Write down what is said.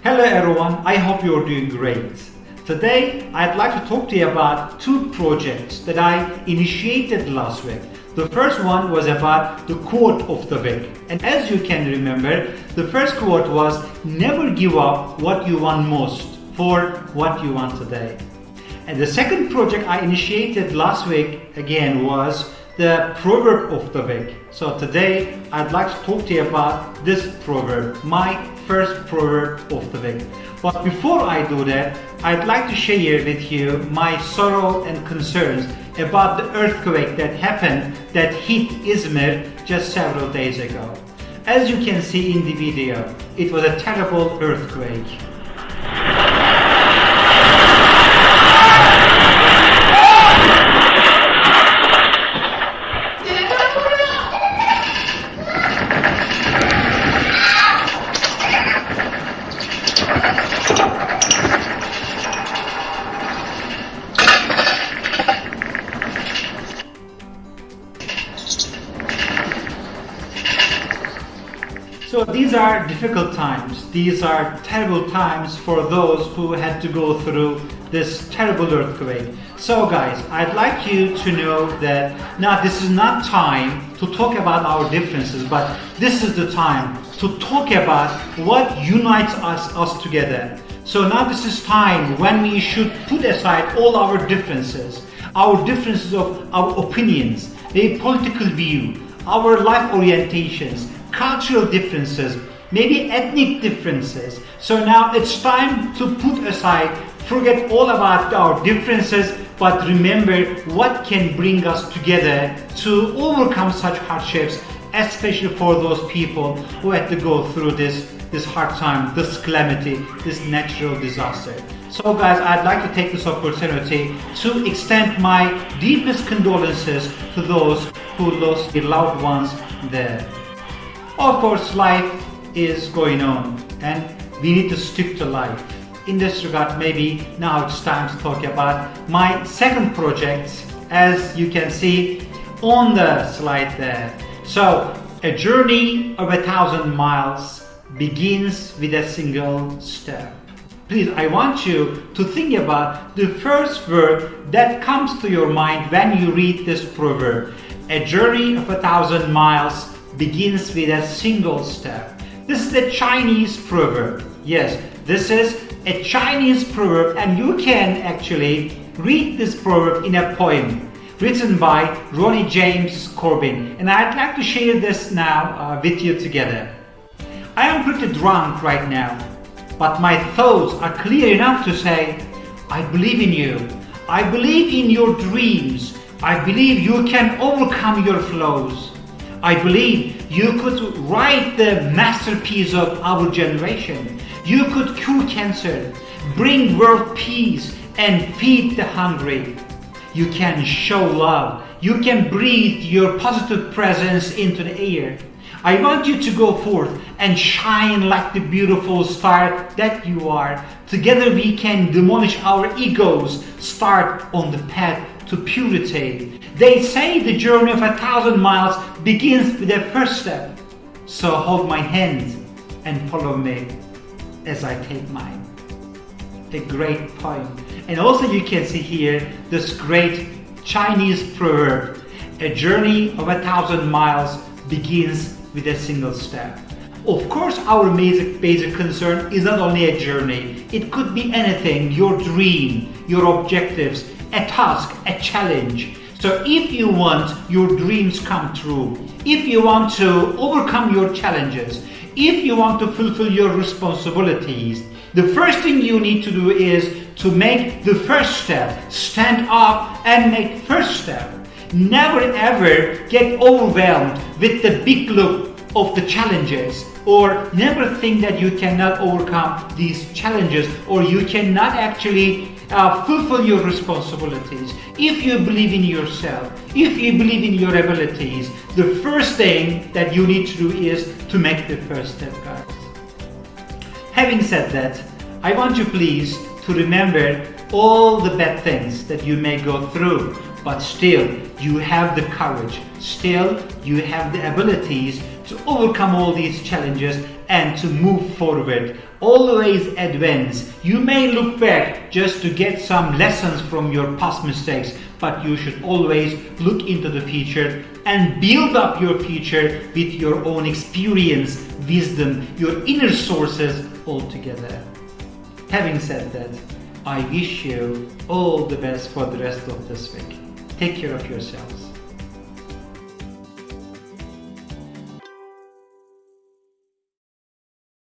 Hello everyone, I hope you're doing great. Today I'd like to talk to you about two projects that I initiated last week. The first one was about the quote of the week. And as you can remember, the first quote was, never give up what you want most for what you want today. And the second project I initiated last week again was the proverb of the week. So today I'd like to talk to you about this proverb, my first proverb of the week. But before I do that, I'd like to share with you my sorrow and concerns about the earthquake that happened that hit Izmir just several days ago. As you can see in the video, it was a terrible earthquake. So these are difficult times, these are terrible times for those who had to go through this terrible earthquake. So guys, I'd like you to know that now this is not time to talk about our differences, but this is the time to talk about what unites us together. So now this is time when we should put aside all our differences of our opinions, a political view, our life orientations, cultural differences, maybe ethnic differences. So now it's time to put aside, forget all about our differences, but remember what can bring us together to overcome such hardships, especially for those people who had to go through this hard time, this calamity, this natural disaster. So guys, I'd like to take this opportunity to extend my deepest condolences to those who lost their loved ones there. Of course, life is going on and we need to stick to life. In this regard, maybe now it's time to talk about my second project, as you can see on the slide there. So, a journey of 1,000 miles begins with a single step. Please, I want you to think about the first word that comes to your mind when you read this proverb. A journey of 1,000 miles begins with a single step. This is a Chinese proverb. Yes, this is a Chinese proverb, and you can actually read this proverb in a poem written by Ronnie James Corbin. And I'd like to share this now with you together. I am pretty drunk right now, but my thoughts are clear enough to say, I believe in you. I believe in your dreams. I believe you can overcome your flaws. I believe you could write the masterpiece of our generation. You could cure cancer, bring world peace, and feed the hungry. You can show love. You can breathe your positive presence into the air. I want you to go forth and shine like the beautiful star that you are. Together we can demolish our egos, start on the path to purity. They say the journey of 1,000 miles begins with the first step. So hold my hand and follow me as I take mine. A great poem. And also you can see here this great Chinese proverb. A journey of 1,000 miles begins with a single step. Of course, our basic concern is not only a journey. It could be anything, your dream, your objectives, a task, a challenge. So if you want your dreams come true, if you want to overcome your challenges, if you want to fulfill your responsibilities, the first thing you need to do is to make the first step. Stand up and make first step. Never ever get overwhelmed with the big look of the challenges, or never think that you cannot overcome these challenges, or you cannot actually fulfill your responsibilities. If you believe in yourself, if you believe in your abilities, the first thing that you need to do is to make the first step, guys. Having said that, I want you please to remember all the bad things that you may go through, but still you have the courage, still you have the abilities to overcome all these challenges and to move forward. Always advance. You may look back just to get some lessons from your past mistakes, but you should always look into the future and build up your future with your own experience, wisdom, your inner sources all together. Having said that, I wish you all the best for the rest of this week. Take care of yourselves.